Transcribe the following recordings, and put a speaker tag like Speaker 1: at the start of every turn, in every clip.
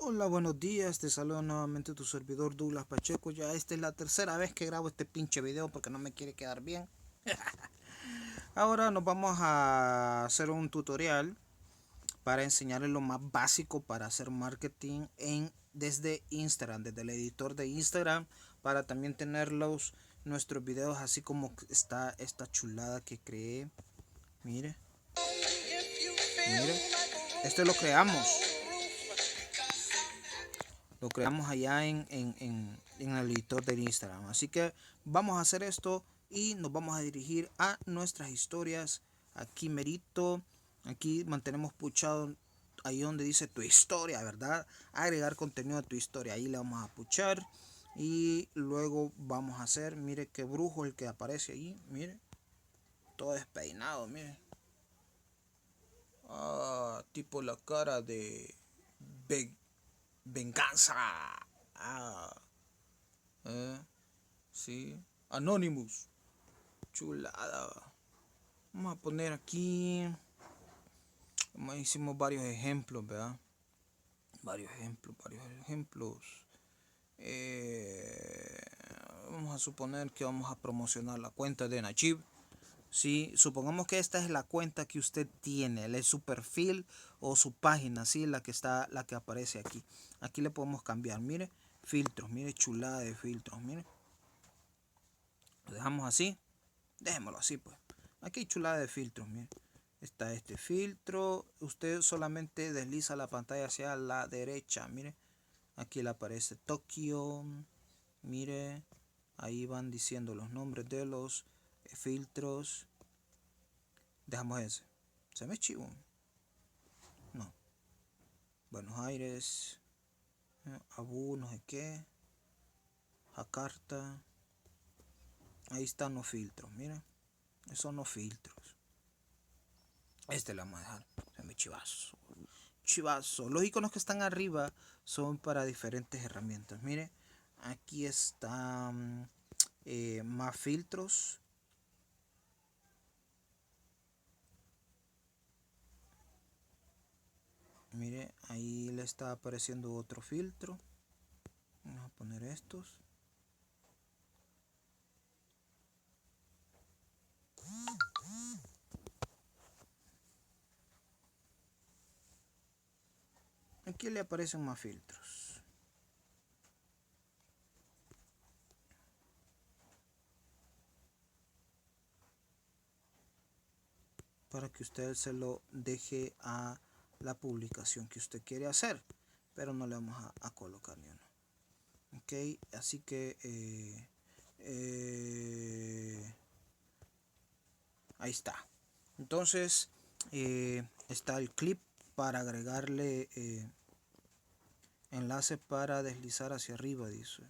Speaker 1: Hola, buenos días, te saludo nuevamente tu servidor Douglas Pacheco. Ya esta es la tercera vez que grabo este pinche video porque no me quiere quedar bien. Ahora nos vamos a hacer un tutorial para enseñarles lo más básico para hacer marketing desde Instagram, desde el editor de Instagram, para también tener nuestros videos así como está esta chulada que creé. Mire, mire, esto lo creamos allá en el editor de Instagram. Así que vamos a hacer esto y nos vamos a dirigir a nuestras historias. Aquí merito, aquí mantenemos puchado ahí donde dice tu historia, ¿verdad? Agregar contenido a tu historia. Ahí le vamos a puchar y luego vamos a hacer, mire qué brujo el que aparece ahí, mire, todo despeinado, mire. Tipo la cara de venganza. Ah, sí. Anonymous. Chulada. Vamos a poner aquí. Hicimos varios ejemplos, ¿verdad? Varios ejemplos. Eh, Vamos a suponer que vamos a promocionar la cuenta de Najib. Sí, supongamos que esta es la cuenta que usted tiene, es su perfil o su página, sí, la que aparece aquí. Aquí le podemos cambiar, mire, filtros, mire, chulada de filtros, mire. Lo dejamos así, dejémoslo así pues. Aquí hay chulada de filtros, mire. Está este filtro, usted solamente desliza la pantalla hacia la derecha, mire. Aquí le aparece Tokio, mire, ahí van diciendo los nombres de los filtros. Dejamos ese. Se me chivo. No. Buenos Aires. Abu, no sé qué. Jakarta. Ahí están los filtros. Mira. Esos son los filtros. Este le vamos a dejar. Se me chivazo. Chivazo. Los iconos que están arriba son para diferentes herramientas. Mire. Aquí están más filtros. Mire, ahí le está apareciendo otro filtro. Vamos a poner estos. Aquí le aparecen más filtros. Para que usted se lo deje a la publicación que usted quiere hacer, pero no le vamos a colocar ni uno. Ok, así que ahí está. Entonces está el clip para agregarle enlace para deslizar hacia arriba, dice.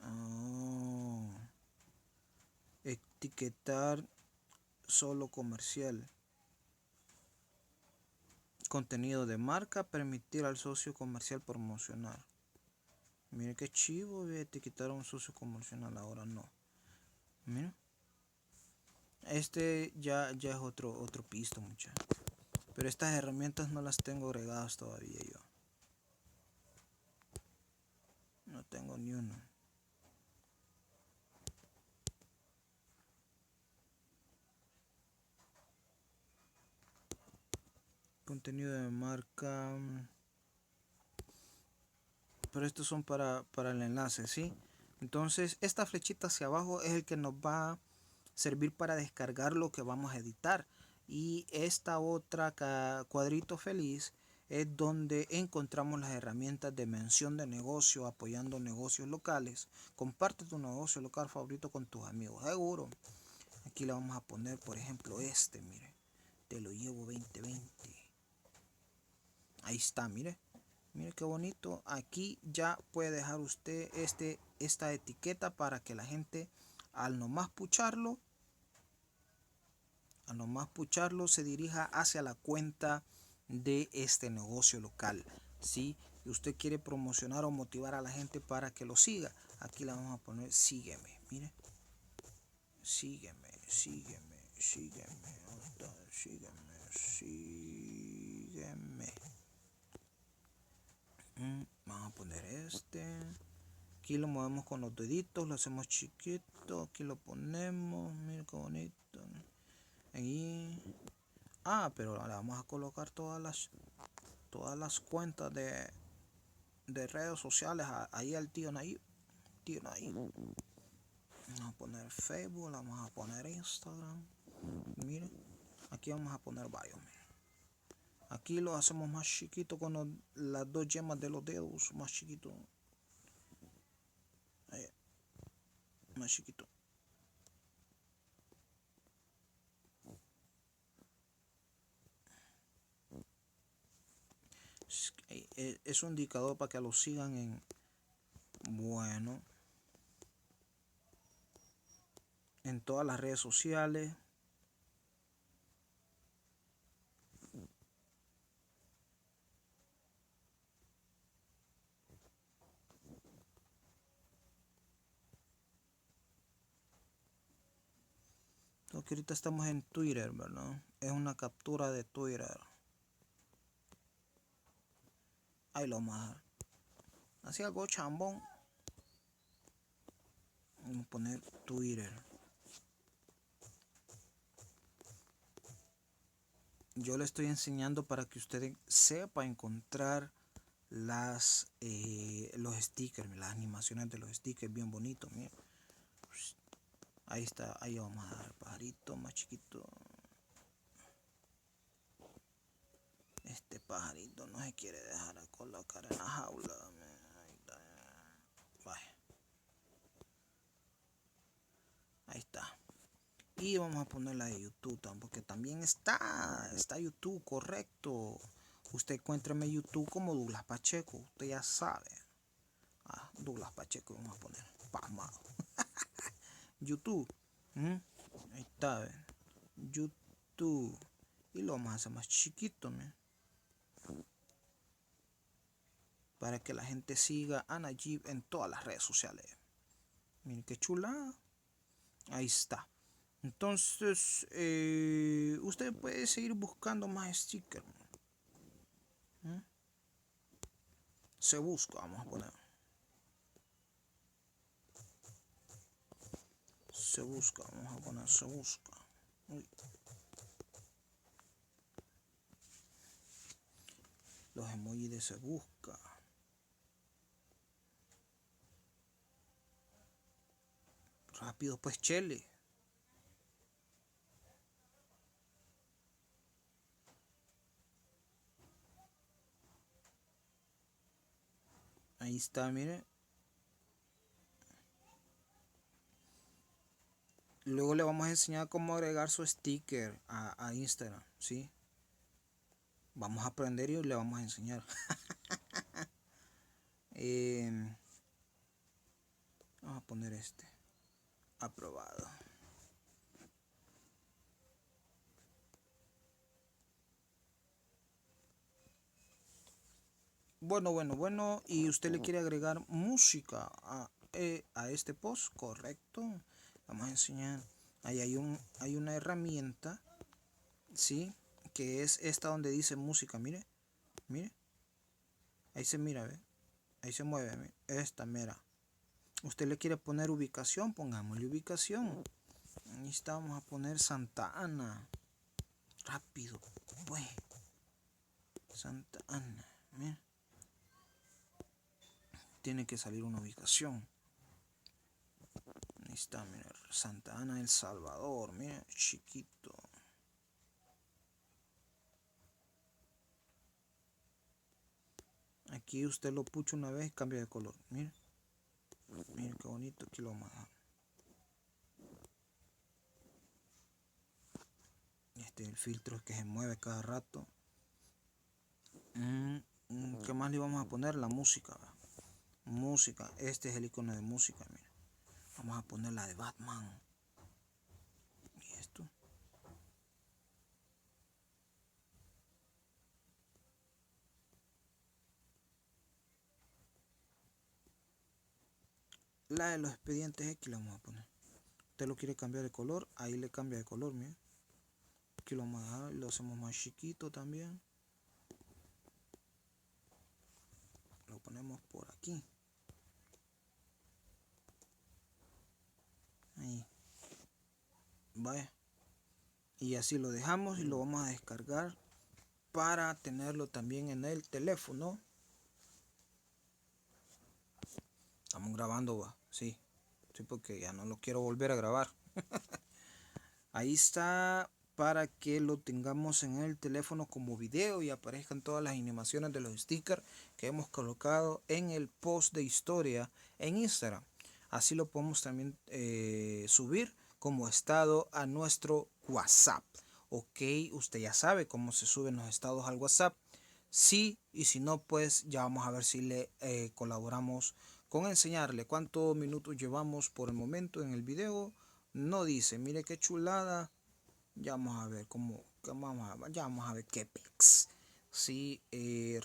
Speaker 1: Oh, etiquetar solo comercial. Contenido de marca, permitir al socio comercial promocionar. Mire qué chivo, te quitaron un socio comercial, ahora no. Mira. Este ya es otro pisto, muchachos. Pero estas herramientas no las tengo agregadas todavía yo. No tengo ni uno. Contenido de marca. Pero estos son para el enlace, ¿sí? Entonces, esta flechita hacia abajo es el que nos va a servir para descargar lo que vamos a editar. Y esta otra cuadrito feliz es donde encontramos las herramientas de mención de negocio, apoyando negocios locales. Comparte tu negocio local favorito con tus amigos, seguro. Aquí le vamos a poner, por ejemplo, este, mire. Te lo llevo 2020. Ahí está, mire. Mire qué bonito. Aquí ya puede dejar usted esta etiqueta para que la gente al nomás pucharlo se dirija hacia la cuenta de este negocio local. Si usted quiere promocionar o motivar a la gente para que lo siga, aquí le vamos a poner sígueme. Mire, sígueme, sígueme, sígueme, sígueme, sígueme. poner aquí lo movemos con los deditos, lo hacemos chiquito, aquí lo ponemos, mira qué bonito, ahí. Pero le vamos a colocar todas las cuentas de redes sociales ahí al tío Nayib. Vamos a poner Facebook, vamos a poner Instagram. Miren, aquí vamos a poner varios. Miren. Aquí lo hacemos más chiquito con las dos yemas de los dedos, más chiquito. Ahí, más chiquito. Es un indicador para que lo sigan en todas las redes sociales. Porque ahorita estamos en Twitter, ¿verdad? Es una captura de Twitter. Ahí lo vamos a dejar. Así algo chambón. Vamos a poner Twitter. Yo le estoy enseñando para que usted sepa encontrar los stickers, las animaciones de los stickers bien bonitos. Mira. Ahí está, ahí vamos a dar el pajarito más chiquito. Este pajarito no se quiere dejar colocar en la jaula. Ahí está. Y vamos a ponerla de YouTube, porque también está YouTube, correcto. Usted encuéntrame YouTube como Douglas Pacheco, usted ya sabe. Douglas Pacheco vamos a poner, pasmado. YouTube. Ahí está, ¿ven? YouTube. Y lo vamos a hacer más chiquito, ¿me? Para que la gente siga a Nayib en todas las redes sociales. Miren qué chula. Ahí está. Entonces, usted puede seguir buscando más stickers. Se busca, vamos a poner. Se busca, vamos a poner, se busca. Uy. Los emojis de se busca. Rápido pues, chele. Ahí está, mire. Luego le vamos a enseñar cómo agregar su sticker a Instagram, ¿sí? Vamos a aprender y le vamos a enseñar. Vamos a poner aprobado. Bueno. Y usted le quiere agregar música a este post, correcto. Vamos a enseñar. Ahí hay una herramienta, ¿sí? Que es esta donde dice música, mire. Ahí se mira, ¿ve? Ahí se mueve, ¿ve? Esta, mira. Usted le quiere poner ubicación, pongámosle ubicación. Ahí está, vamos a poner Santa Ana. Rápido, pues. Santa Ana, mira. Tiene que salir una ubicación. Ahí está, mira. Santa Ana, El Salvador, mira, chiquito. Aquí usted lo pucha una vez y cambia de color. Mira. Mira qué bonito. Aquí lo vamos a dejar. El filtro que se mueve cada rato. ¿Qué más le vamos a poner? La música. Música. Este es el icono de música. Mira. Vamos a poner la de Batman. ¿Y esto? La de los expedientes X la vamos a poner. Usted lo quiere cambiar de color, ahí le cambia de color, mira. Aquí lo vamos a dejar, lo hacemos más chiquito también. Lo ponemos por aquí. Ahí. Vaya. Y así lo dejamos y lo vamos a descargar para tenerlo también en el teléfono. Estamos grabando, va. Sí, porque ya no lo quiero volver a grabar. Ahí está, para que lo tengamos en el teléfono como video y aparezcan todas las animaciones de los stickers que hemos colocado en el post de historia en Instagram. Así lo podemos también subir como estado a nuestro WhatsApp. Ok, usted ya sabe cómo se suben los estados al WhatsApp. Sí, y si no, pues ya vamos a ver si le colaboramos con enseñarle cuántos minutos llevamos por el momento en el video. No dice, mire qué chulada. Ya vamos a ver ya vamos a ver qué pex. Sí,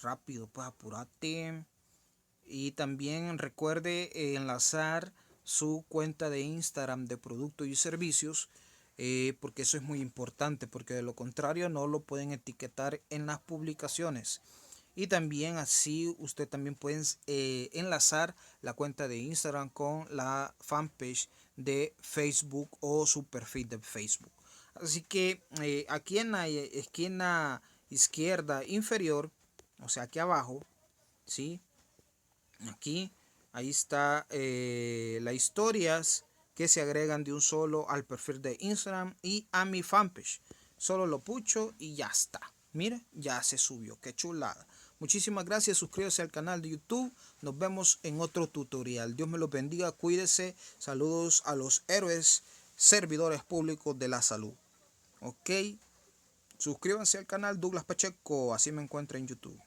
Speaker 1: rápido, pues apurate. Y también recuerde enlazar su cuenta de Instagram de productos y servicios, porque eso es muy importante, porque de lo contrario no lo pueden etiquetar en las publicaciones. Y también así usted también puede enlazar la cuenta de Instagram con la fanpage de Facebook o su perfil de Facebook. Así que aquí en la esquina izquierda inferior, o sea aquí abajo, ¿sí? Aquí, ahí está las historias que se agregan de un solo al perfil de Instagram y a mi fanpage. Solo lo pucho y ya está. Mire, ya se subió. Qué chulada. Muchísimas gracias. Suscríbase al canal de YouTube. Nos vemos en otro tutorial. Dios me los bendiga. Cuídese. Saludos a los héroes servidores públicos de la salud. Ok. Suscríbanse al canal Douglas Pacheco. Así me encuentra en YouTube.